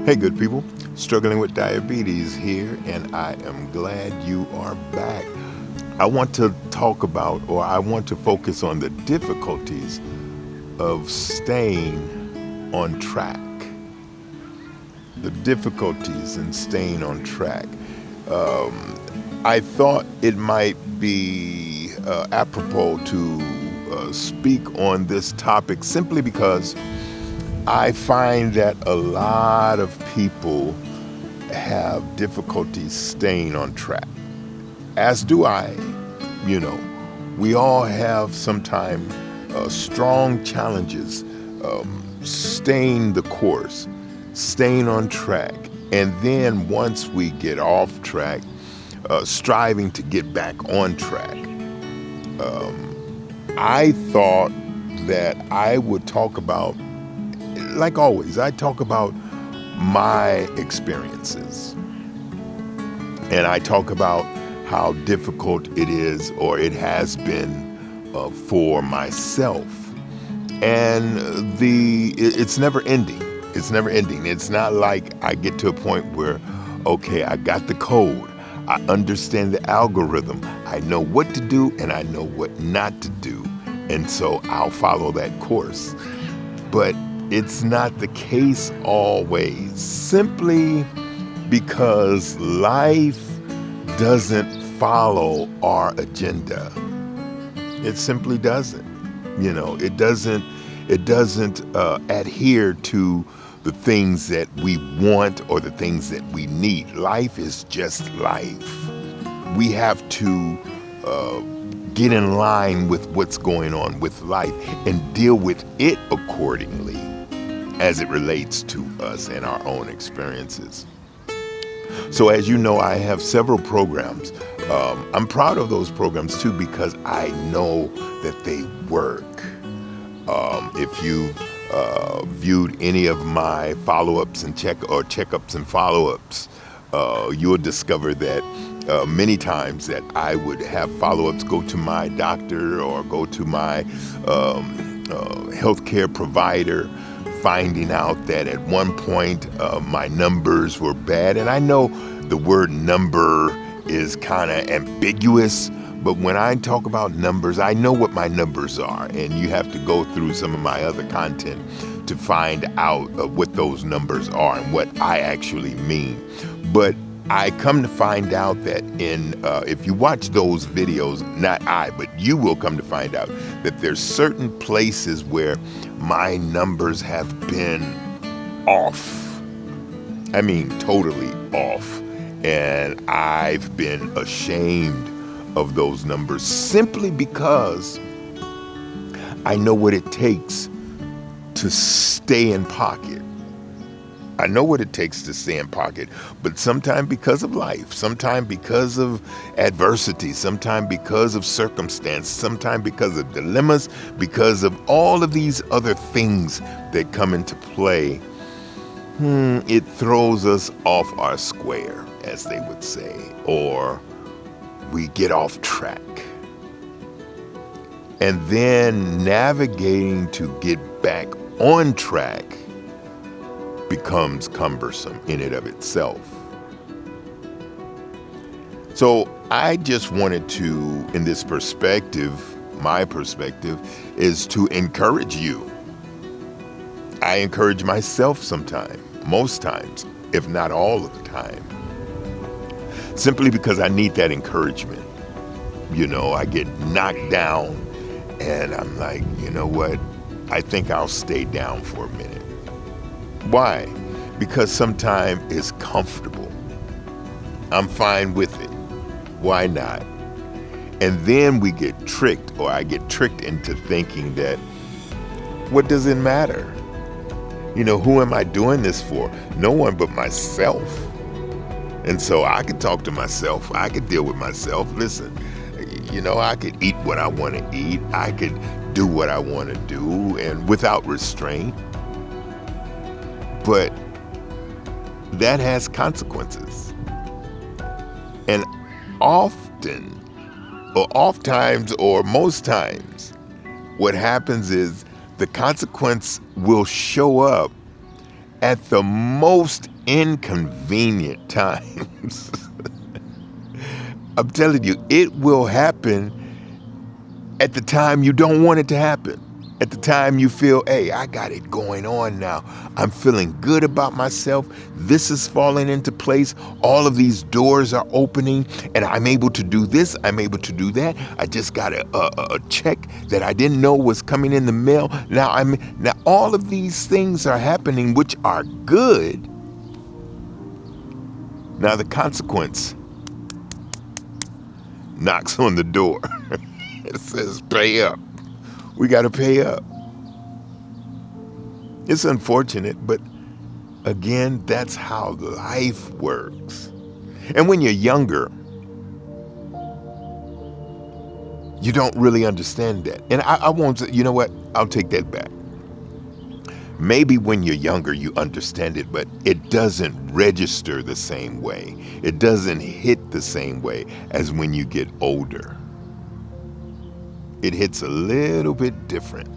Hey, good people. Struggling with diabetes here, and I am glad you are back. I want to talk about, or I want to focus on the difficulties of staying on track. The difficulties in staying on track. I thought it might be apropos to speak on this topic simply because I find that a lot of people have difficulties staying on track, as do I. You know, we all have sometimes strong challenges staying the course, staying on track, and then once we get off track, striving to get back on track. I thought that I would talk about, like always, I talk about my experiences. And I talk about how difficult it is, or it has been for myself. And it's never ending. It's never ending. It's not like I get to a point where, okay, I got the code. I understand the algorithm. I know what to do and I know what not to do. And so I'll follow that course. But it's not the case always, simply because life doesn't follow our agenda. It simply doesn't. You know, it doesn't adhere to the things that we want or the things that we need. Life is just life. We have to get in line with what's going on with life and deal with it accordingly as it relates to us and our own experiences. So as you know, I have several programs. I'm proud of those programs too because I know that they work. If you've viewed any of my follow-ups and checkups and follow-ups, you'll discover that many times that I would have follow-ups go to my doctor or go to my healthcare provider, finding out that at one point my numbers were bad. And I know the word number is kind of ambiguous, but when I talk about numbers, I know what my numbers are, and you have to go through some of my other content to find out what those numbers are and what I actually mean. But I come to find out that if you watch those videos, not I, but you will come to find out that there's certain places where my numbers have been off. I mean, totally off. And I've been ashamed of those numbers simply because I know what it takes to stay in pocket. I know what it takes to stay in pocket, but sometimes because of life, sometimes because of adversity, sometimes because of circumstance, sometimes because of dilemmas, because of all of these other things that come into play, it throws us off our square, as they would say, or we get off track. And then navigating to get back on track becomes cumbersome in and of itself. So I just wanted to, in this perspective, my perspective is to encourage you. I encourage myself sometimes, most times, if not all of the time, simply because I need that encouragement. You know, I get knocked down and I'm like, you know what? I think I'll stay down for a minute. Why? Because sometimes it's comfortable. I'm fine with it. Why not? And then we get tricked, or I get tricked into thinking that, what does it matter? You know, who am I doing this for? No one but myself. And so I could talk to myself. I could deal with myself. Listen, you know, I could eat what I want to eat. I could do what I want to do, and without restraint. But that has consequences. And often, or oftentimes, or most times, what happens is the consequence will show up at the most inconvenient times. I'm telling you, it will happen at the time you don't want it to happen. At the time you feel, hey, I got it going on now. I'm feeling good about myself. This is falling into place. All of these doors are opening and I'm able to do this. I'm able to do that. I just got a check that I didn't know was coming in the mail. Now all of these things are happening, which are good. Now the consequence knocks on the door. It says, pay up. We got to pay up. It's unfortunate, but again, that's how life works. And when you're younger, you don't really understand that. And I won't say, you know what? I'll take that back. Maybe when you're younger, you understand it, but it doesn't register the same way. It doesn't hit the same way as when you get older. It hits a little bit different.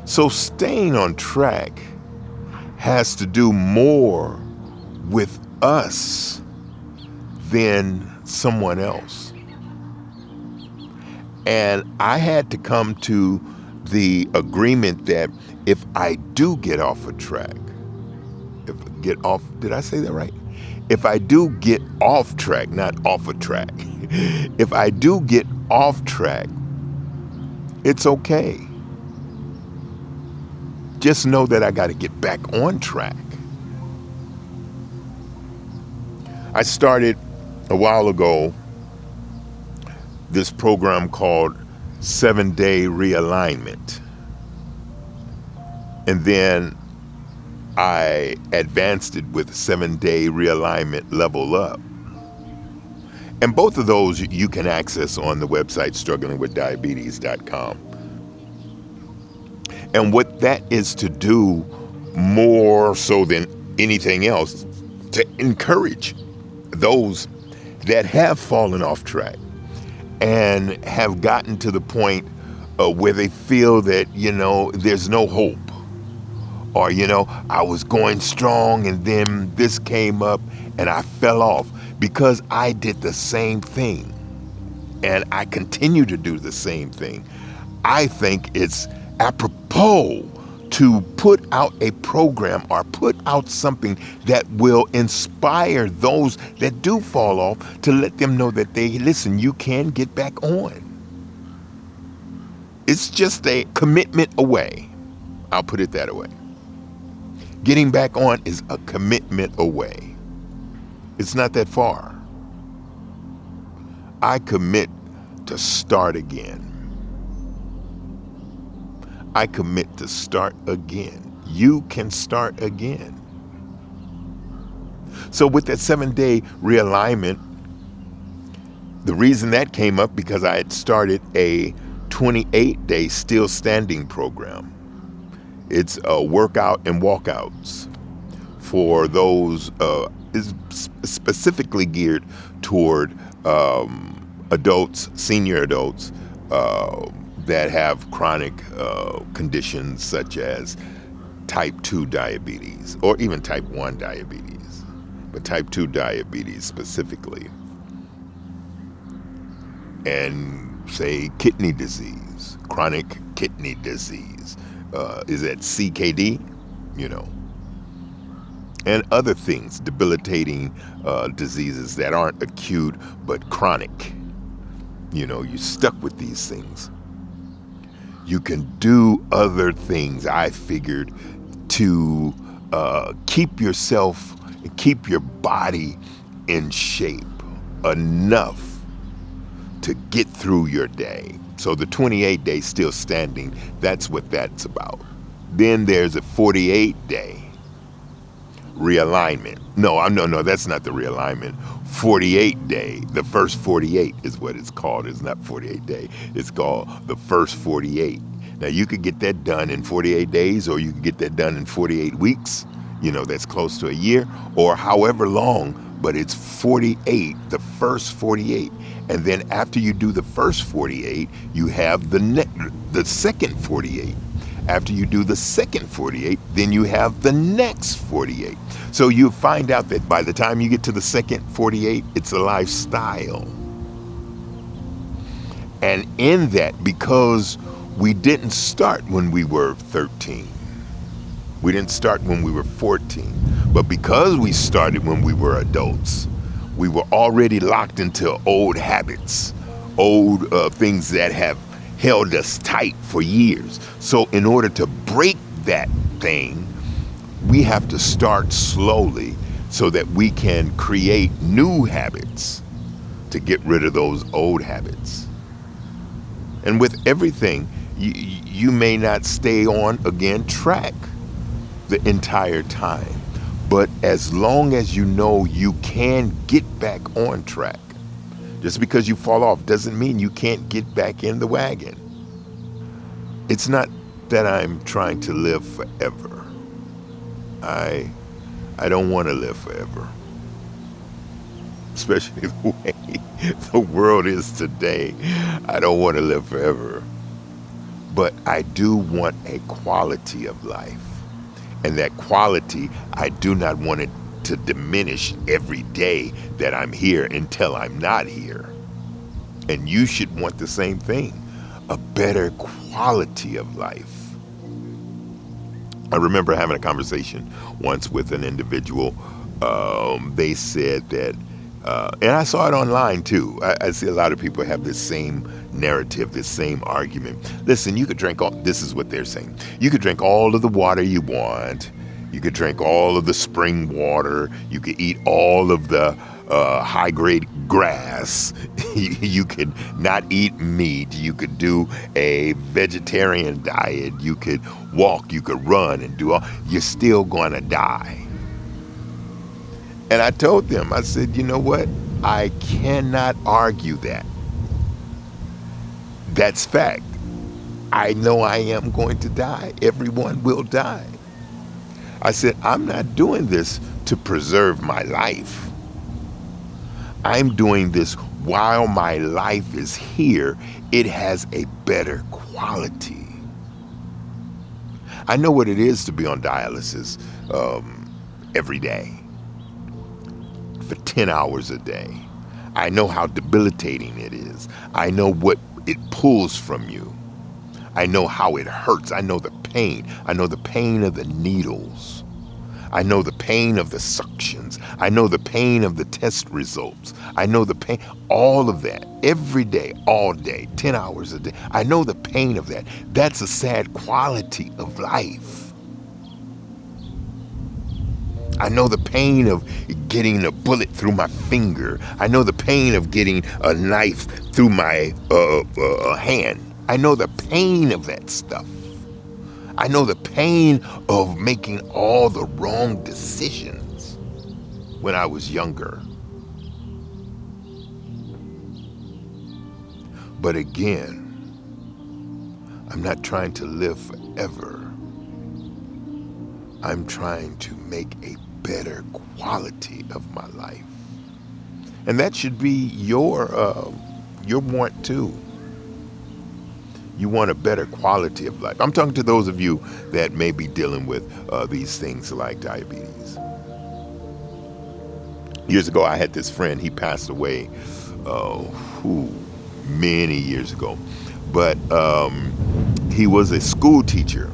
So staying on track has to do more with us than someone else. And I had to come to the agreement that if I do get off a track, did I say that right? If I do get off track, not off a track, if I do get off track, it's okay. Just know that I got to get back on track. I started a while ago this program called 7-Day Realignment. And then I advanced it with 7-Day Realignment Level Up. And both of those you can access on the website strugglingwithdiabetes.com. And what that is to do more so than anything else, to encourage those that have fallen off track and have gotten to the point where they feel that, there's no hope. Or, I was going strong and then this came up and I fell off because I did the same thing. And I continue to do the same thing. I think it's apropos to put out a program or put out something that will inspire those that do fall off to let them know that listen, you can get back on. It's just a commitment away. I'll put it that way. Getting back on is a commitment away. It's not that far. I commit to start again. I commit to start again. You can start again. So with that 7-day realignment, the reason that came up because I had started a 28-day still standing program. It's workout and walkouts for those, is specifically geared toward adults, senior adults, that have chronic conditions such as type 2 diabetes or even type 1 diabetes, but type 2 diabetes specifically. And say kidney disease, chronic kidney disease, is that CKD, and other things, debilitating diseases that aren't acute but chronic. You're stuck with these things. You can do other things, I figured, to keep yourself, keep your body in shape enough to get through your day. So the 28-day still standing, that's what that's about. Then there's a 48-day realignment. No, that's not the realignment. 48-day, the first 48 is what it's called. It's not 48-day. It's called the first 48. Now you could get that done in 48 days, or you could get that done in 48 weeks. That's close to a year, or however long, but it's 48, the first 48. And then after you do the first 48, you have the second 48. After you do the second 48, then you have the next 48. So you find out that by the time you get to the second 48, it's a lifestyle. And in that, because we didn't start when we were 13, we didn't start when we were 14, but because we started when we were adults, we were already locked into old habits, old things that have held us tight for years. So in order to break that thing, we have to start slowly so that we can create new habits to get rid of those old habits. And with everything, you may not stay on, again, track the entire time. But as long as you know you can get back on track, just because you fall off doesn't mean you can't get back in the wagon. It's not that I'm trying to live forever. I don't want to live forever. Especially the way the world is today. I don't want to live forever. But I do want a quality of life. And that quality, I do not want it to diminish every day that I'm here until I'm not here. And you should want the same thing, a better quality of life. I remember having a conversation once with an individual. They said that, and I saw it online too. I see a lot of people have this same narrative, this same argument. Listen, you could drink all, this is what they're saying. You could drink all of the water you want. You could drink all of the spring water. You could eat all of the high-grade grass. You could not eat meat. You could do a vegetarian diet. You could walk. You could run and do all. You're still going to die. And I told them, I said, you know what? I cannot argue that. That's fact. I know I am going to die. Everyone will die. I said, I'm not doing this to preserve my life. I'm doing this while my life is here. It has a better quality. I know what it is to be on dialysis every day for 10 hours a day. I know how debilitating it is. I know what it pulls from you. I know how it hurts. I know the pain. I know the pain of the needles. I know the pain of the suctions. I know the pain of the test results. I know the pain, all of that, every day, all day, 10 hours a day. I know the pain of that. That's a sad quality of life. I know the pain of getting a bullet through my finger. I know the pain of getting a knife through my hand. I know the pain of that stuff. I know the pain of making all the wrong decisions when I was younger. But again, I'm not trying to live forever. I'm trying to make a better quality of my life. And that should be your want too. You want a better quality of life. I'm talking to those of you that may be dealing with these things like diabetes. Years ago, I had this friend. He passed away many years ago. But he was a school teacher.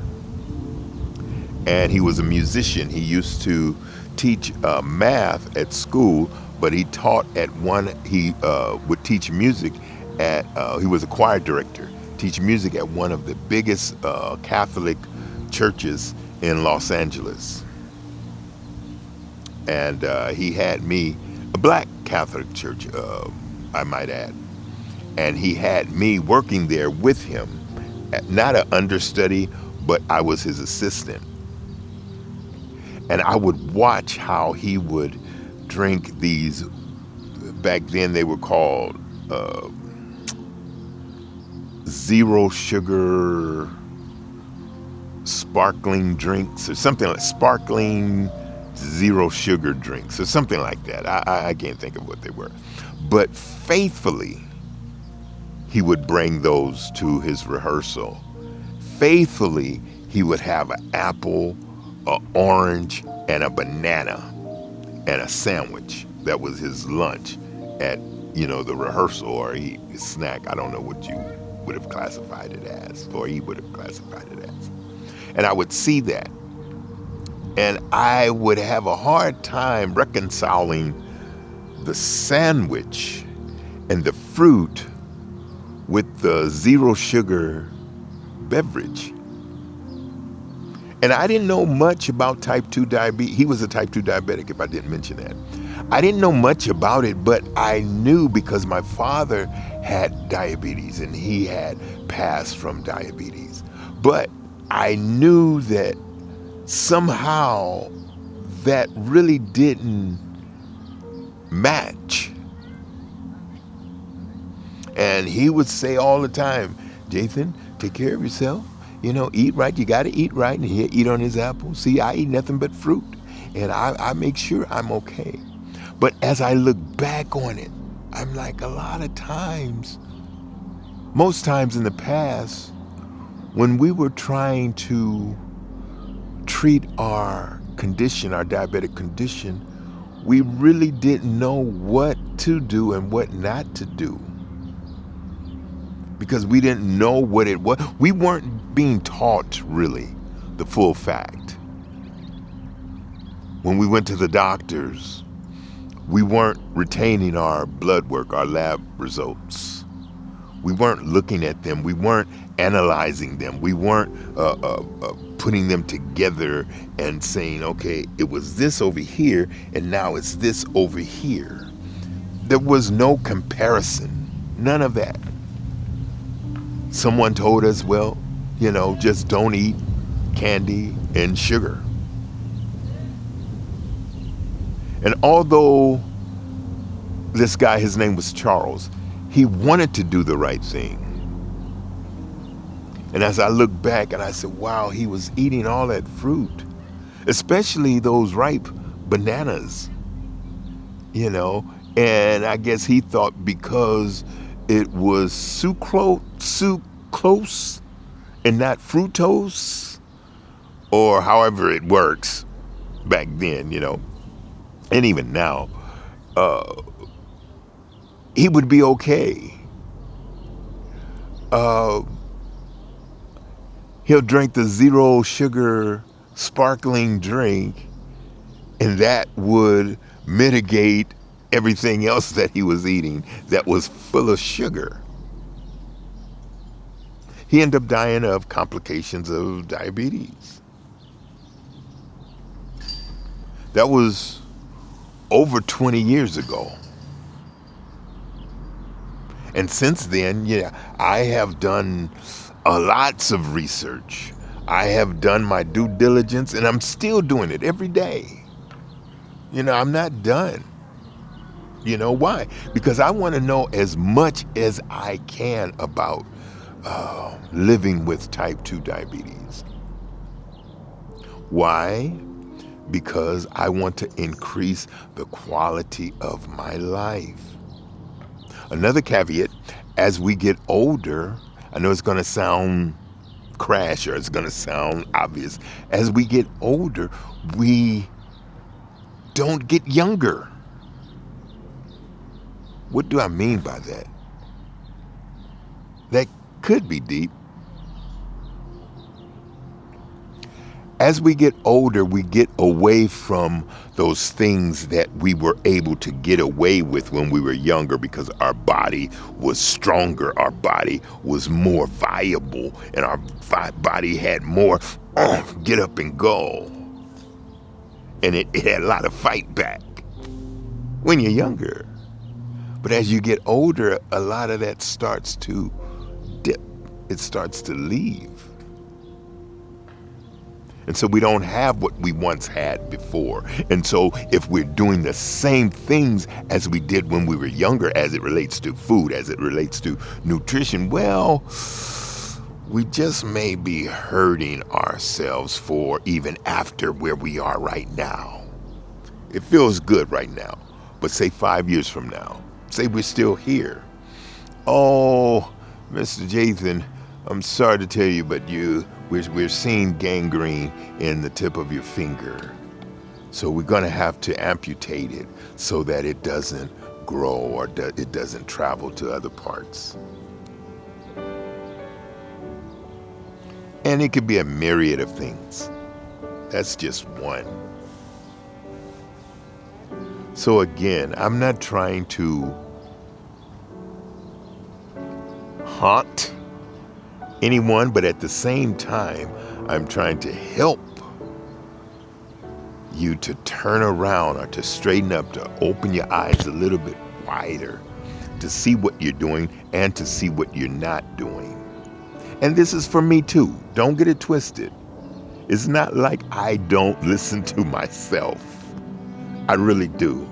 And he was a musician. He used to teach math at school, but he taught at he would teach music at, he was a choir director. Teach music at one of the biggest Catholic churches in Los Angeles. And he had me, a black Catholic church, I might add. And he had me working there with him, not an understudy, but I was his assistant. And I would watch how he would drink these, back then they were called zero sugar sparkling drinks, or something like sparkling zero sugar drinks, or something like that. I can't think of what they were. But faithfully, he would bring those to his rehearsal. Faithfully, he would have an apple, an orange, and a banana, and a sandwich. That was his lunch at, the rehearsal, or his snack. I don't know what you would have classified it as, or he would have classified it as. And I would see that. And I would have a hard time reconciling the sandwich and the fruit with the zero sugar beverage. And I didn't know much about type 2 diabetes. He was a type 2 diabetic, if I didn't mention that. I didn't know much about it, but I knew because my father had diabetes and he had passed from diabetes. But I knew that somehow that really didn't match. And he would say all the time, Jathan, take care of yourself. Eat right. You got to eat right. And he'd eat on his apple. See, I eat nothing but fruit. And I make sure I'm okay. But as I look back on it, I'm like, a lot of times, most times in the past, when we were trying to treat our condition, our diabetic condition, we really didn't know what to do and what not to do. Because we didn't know what it was. We weren't being taught, really, the full fact. When we went to the doctors, we weren't retaining our blood work, our lab results. We weren't looking at them. We weren't analyzing them. We weren't putting them together and saying, okay, it was this over here, and now it's this over here. There was no comparison, none of that. Someone told us, well, just don't eat candy and sugar. And although this guy, his name was Charles, he wanted to do the right thing. And as I look back and I said, wow, he was eating all that fruit, especially those ripe bananas, and I guess he thought because it was sucrose and not fructose, or however it works back then, and even now, he would be okay. He'll drink the zero sugar sparkling drink, and that would mitigate everything else that he was eating that was full of sugar. He ended up dying of complications of diabetes. That was over 20 years ago. And since then, I have done lots of research. I have done my due diligence, and I'm still doing it every day. I'm not done. Why? Because I want to know as much as I can about living with type 2 diabetes. Why? Because I want to increase the quality of my life. Another caveat, as we get older, I know it's going to sound crash or it's going to sound obvious. As we get older, we don't get younger. What do I mean by that? That could be deep. As we get older, we get away from those things that we were able to get away with when we were younger because our body was stronger, our body was more viable, and our body had more get up and go. And it had a lot of fight back when you're younger. But as you get older, a lot of that starts to dip. It starts to leave. And so we don't have what we once had before. And so if we're doing the same things as we did when we were younger, as it relates to food, as it relates to nutrition, well, we just may be hurting ourselves for even after where we are right now. It feels good right now, but say 5 years from now, say we're still here. Oh, Mr. Jathan, I'm sorry to tell you, but you We're seeing gangrene in the tip of your finger. So we're going to have to amputate it so that it doesn't grow or it doesn't travel to other parts. And it could be a myriad of things. That's just one. So again, I'm not trying to haunt anyone, but at the same time, I'm trying to help you to turn around or to straighten up, to open your eyes a little bit wider, to see what you're doing and to see what you're not doing. And this is for me too. Don't get it twisted. It's not like I don't listen to myself. I really do,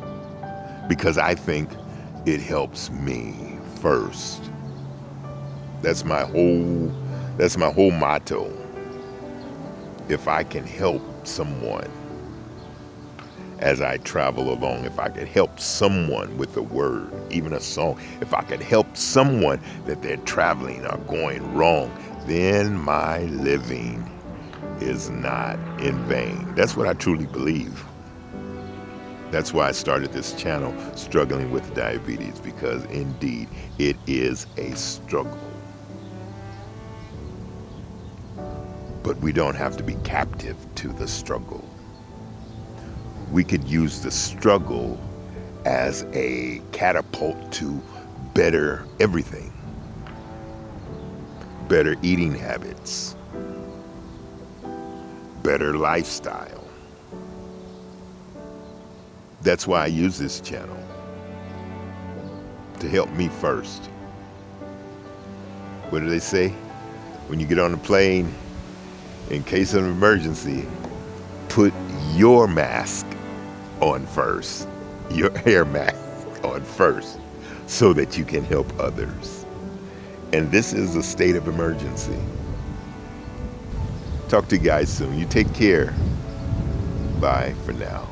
because I think it helps me first. That's my whole motto. If I can help someone as I travel along, if I could help someone with a word, even a song, if I could help someone that they're traveling or going wrong, then my living is not in vain. That's what I truly believe. That's why I started this channel, Struggling with Diabetes, because indeed it is a struggle. But we don't have to be captive to the struggle. We could use the struggle as a catapult to better everything. Better eating habits, better lifestyle. That's why I use this channel, to help me first. What do they say? When you get on a plane, in case of an emergency, put your mask on first, your hair mask on first, so that you can help others. And this is a state of emergency. Talk to you guys soon. You take care. Bye for now.